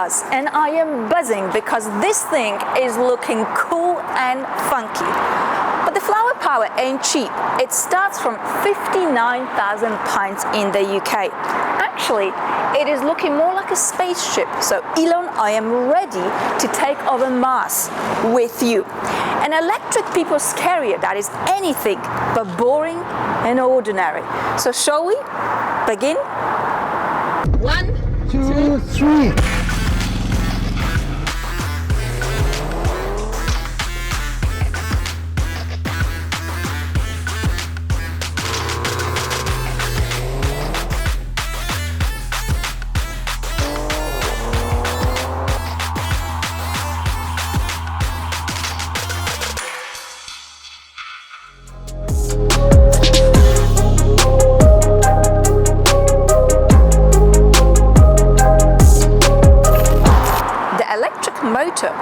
buzz, and I am buzzing because this thing is looking cool and funky. But the flower power ain't cheap. It starts from 59,000 pounds in the UK. Actually, it is looking more like a spaceship. So Elon, I am ready to take over Mars with you. An electric people's carrier that is anything but boring and ordinary. So shall we begin? 1, 2, 3.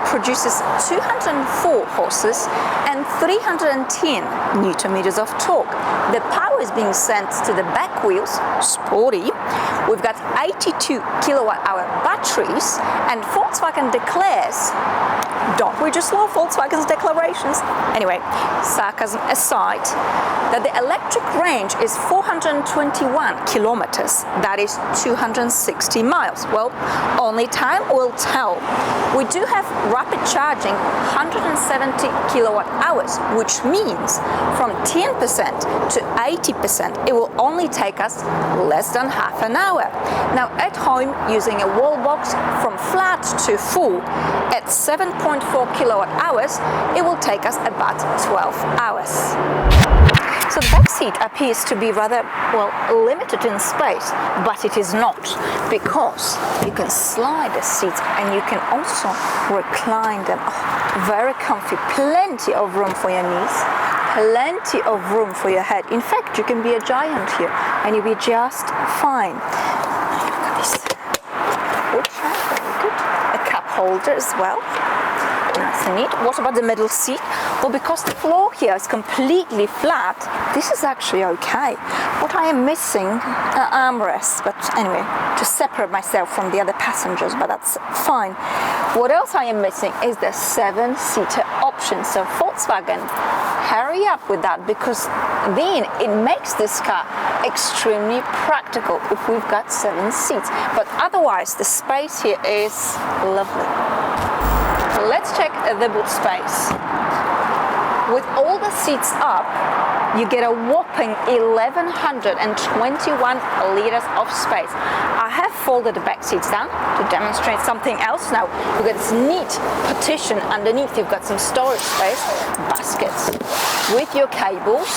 Produces 204 horses and 310 Newton meters of torque. The power is being sent to the back wheels, sporty. We've got 82 kilowatt hour batteries, and Volkswagen declares, don't we just love Volkswagen's declarations? Anyway, sarcasm aside, that the electric range is 421 kilometers, that is 260 miles. Well, only time will tell. We do have rapid charging 170 kilowatt hours, which means from 10% to 80%, it will only take us less than half an hour. Now at home, using a wall box from flat to full at 7.4 kilowatt hours, it will take us about 12 hours. So the back seat appears to be rather, well, limited in space, but it is not, because you can slide the seats and you can also recline them. Oh, very comfy, plenty of room for your knees, plenty of room for your head. In fact, you can be a giant here and you'll be just fine. Look at this. Very good. A cup holder as well. Nice and neat. What about the middle seat? Well, because the floor here is completely flat, this is actually okay. What I am missing are armrests, but anyway, to separate myself from the other passengers, but that's fine. What else I am missing is the 7-seater option. So Volkswagen, hurry up with that, because then it makes this car extremely practical if we've got 7 seats. But otherwise, the space here is lovely. Let's check the boot space. With all the seats up, you get a whopping 1,121 liters of space. I have folded the back seats down to demonstrate something else. Now, you've got this neat partition underneath. You've got some storage space, baskets with your cables.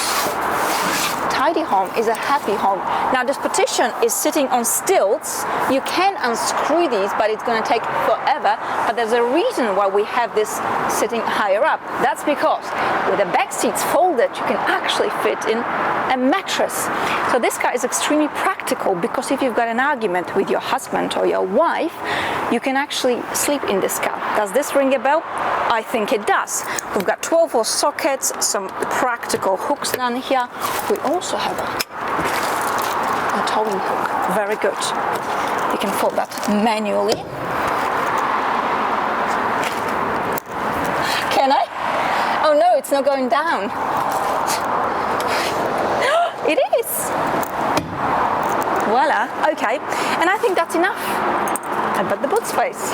Tidy home is a happy home. Now this partition is sitting on stilts. You can unscrew these, but it's going to take forever. But there's a reason why we have this sitting higher up. That's because with the back seats folded, you can actually fit in a mattress. So this car is extremely practical, because if you've got an argument with your husband or your wife, you can actually sleep in this car. Does this ring a bell? I think it does. We've got 12-volt sockets, some practical hooks down here. We also have a towing hook. Very good. You can fold that manually. Can I? Oh no, it's not going down. It is. Voila. Okay. And I think that's enough. How about the boot space?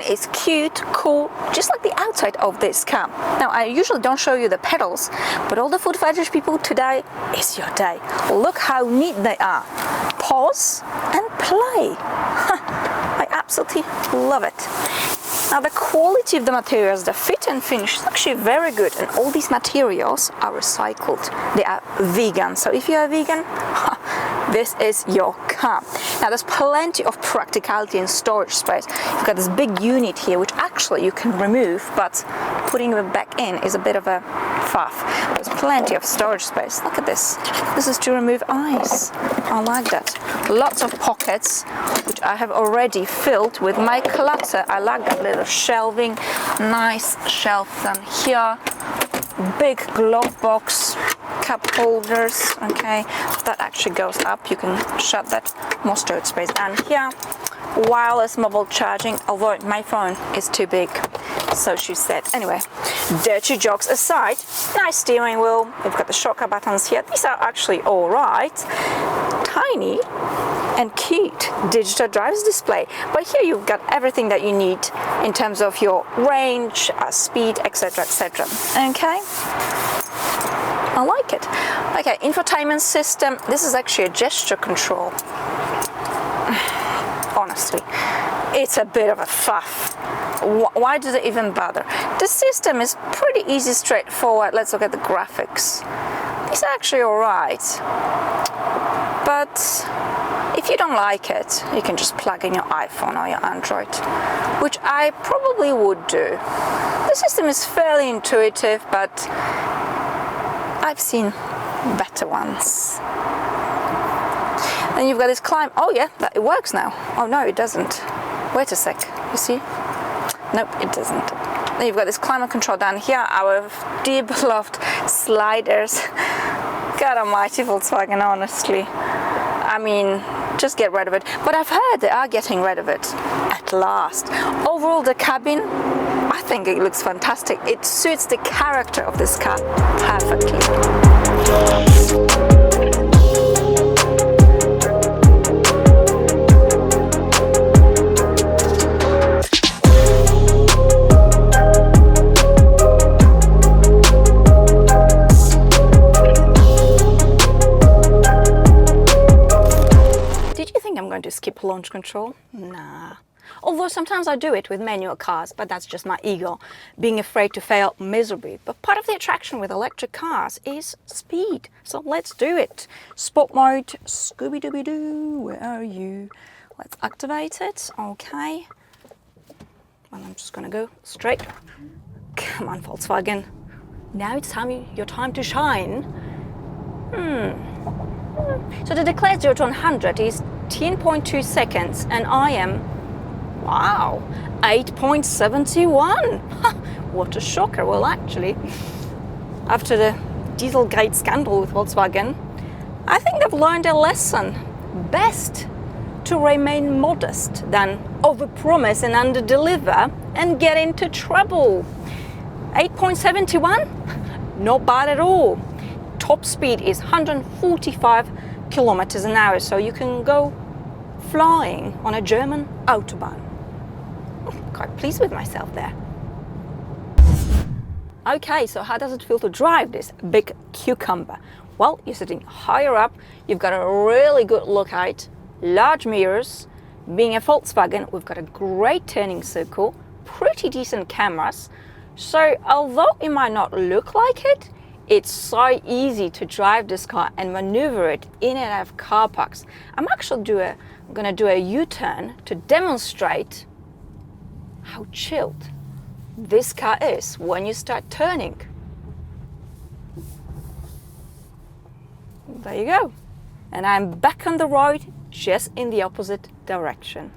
Is cute, cool, just like the outside of this car. Now, I usually don't show you the pedals, but all the food fetish people, today is your day. Look how neat they are. Pause and play. I absolutely love it. Now, the quality of the materials, the fit and finish is actually very good, and all these materials are recycled. They are vegan, so if you're a vegan, this is your car. Now, there's plenty of practicality and storage space. You've got this big unit here, which actually you can remove, but putting it back in is a bit of a faff. There's plenty of storage space. Look at this. This is to remove ice. I like that. lots of pockets, which I have already filled with my clutter. I like that little shelving, nice shelf down here, big glove box, cup holders, okay, that actually goes up. You can shut that, more storage space down here. Wireless mobile charging, although my phone is too big, so she said. Anyway, dirty jokes aside, nice steering wheel. We've got the shortcut buttons here. These are actually all right. Tiny and cute digital driver's display, but here you've got everything that you need in terms of your range, speed, etc, etc. Okay, I like it. Okay, infotainment system. This is actually a gesture control. Honestly, it's a bit of a faff. Why does it even bother? The system is pretty easy, straightforward. Let's look at the graphics. These are actually all right, but if you don't like it, you can just plug in your iPhone or your Android, which I probably would do. The system is fairly intuitive, but I've seen better ones. Then you've got this climb. Oh yeah, it works now. Oh no, it doesn't. Wait a sec. You see? Nope, it doesn't. Then you've got this climate control down here. Our dear beloved sliders. God almighty, Volkswagen, honestly. I mean, just get rid of it. But I've heard they are getting rid of it at last. Overall, the cabin, I think it looks fantastic. It suits the character of this car perfectly. To skip launch control? Nah. Although sometimes I do it with manual cars, but that's just my ego, being afraid to fail miserably. But part of the attraction with electric cars is speed. So let's do it. Sport mode, Scooby-Dooby-Doo, where are you? Let's activate it, okay. Well, I'm just gonna go straight. Come on, Volkswagen. Now it's your time to shine. So the declared 0 to 100 is 10.2 seconds, and I am, wow, 8.71. What a shocker. Well, actually, after the Dieselgate scandal with Volkswagen, I think I've learned a lesson. Best to remain modest than overpromise and underdeliver and get into trouble. 8.71? Not bad at all. Top speed is 145 kilometers an hour, so you can go flying on a German autobahn. Quite pleased with myself there. Okay, so how does it feel to drive this big cucumber? Well, you're sitting higher up, you've got a really good lookout, large mirrors. Being a Volkswagen, we've got a great turning circle, pretty decent cameras. So although it might not look like it, it's so easy to drive this car and maneuver it in and out of car parks. I'm actually going to do a U-turn to demonstrate how chilled this car is when you start turning. There you go. And I'm back on the road, just in the opposite direction.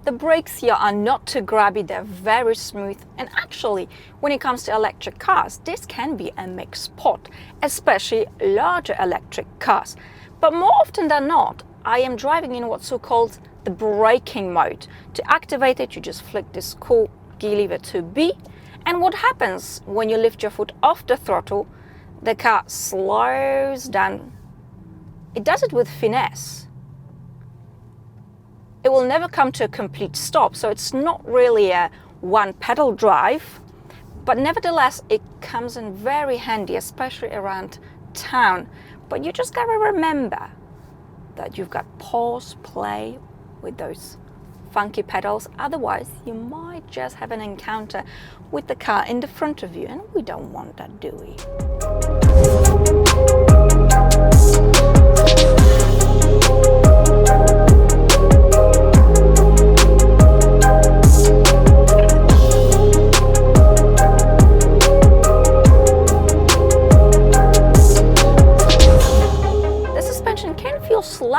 The brakes here are not too grabby, they're very smooth, and actually when it comes to electric cars, this can be a mixed spot, especially larger electric cars. But more often than not, I am driving in what's so-called the braking mode. To activate it, you just flick this cool key lever to B, and what happens when you lift your foot off the throttle, the car slows down. It does it with finesse. It will never come to a complete stop, so it's not really a one-pedal drive, but nevertheless it comes in very handy, especially around town. But you just gotta remember that you've got pause, play with those funky pedals, otherwise you might just have an encounter with the car in the front of you, and we don't want that, do we?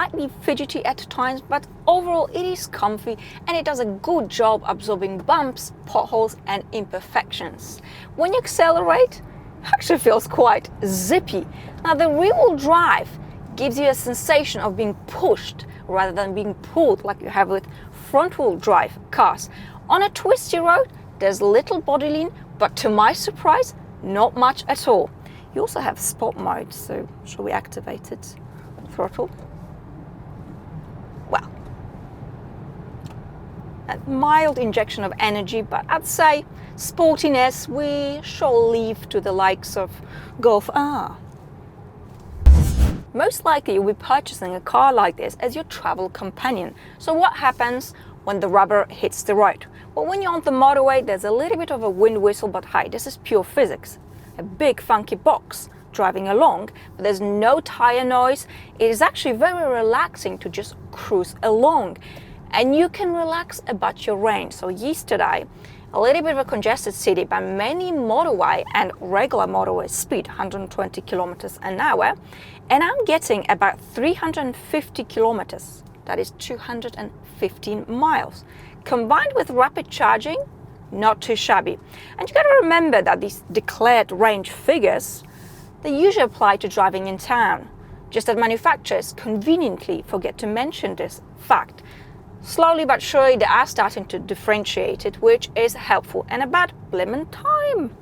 slightly fidgety at times, but overall it is comfy and it does a good job absorbing bumps, potholes and imperfections. When you accelerate, it actually feels quite zippy. Now the rear-wheel drive gives you a sensation of being pushed rather than being pulled like you have with front-wheel drive cars. On a twisty road, there's little body lean, but to my surprise, not much at all. You also have sport mode, so shall we activate it? Throttle. Well, a mild injection of energy, but I'd say sportiness we shall leave to the likes of Golf R. Most likely you'll be purchasing a car like this as your travel companion. So what happens when the rubber hits the road? Well, when you're on the motorway, there's a little bit of a wind whistle, but hey, this is pure physics. A big funky box driving along, but there's no tire noise. It is actually very relaxing to just cruise along, and you can relax about your range. So yesterday, a little bit of a congested city, but many motorway and regular motorway speed 120 kilometers an hour, and I'm getting about 350 kilometers. That is 215 miles. Combined with rapid charging, not too shabby. And you got to remember that these declared range figures, they usually apply to driving in town, just that manufacturers conveniently forget to mention this fact. Slowly but surely they are starting to differentiate it, which is helpful, and about blimmin' time.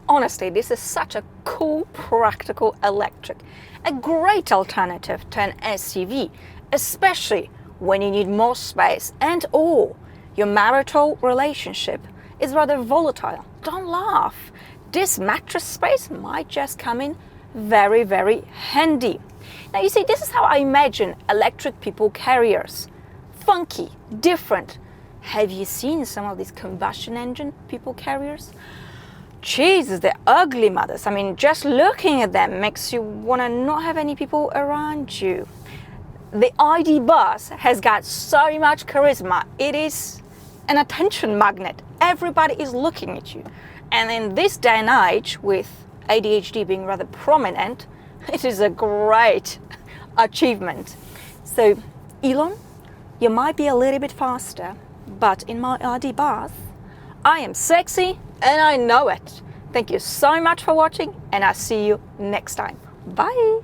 Honestly, this is such a cool, practical electric, a great alternative to an SUV, especially when you need more space and or your marital relationship is rather volatile. Don't laugh. This mattress space might just come in very, very handy. Now you see, this is how I imagine electric people carriers. Funky, different. Have you seen some of these combustion engine people carriers? Jesus, they're ugly mothers. I mean, just looking at them makes you want to not have any people around you. The ID.Buzz has got so much charisma. It is an attention magnet. Everybody is looking at you. And in this day and age, with ADHD being rather prominent, it is a great achievement. So, Elon, you might be a little bit faster, but in my ID.Buzz, I am sexy and I know it. Thank you so much for watching, and I'll see you next time. Bye.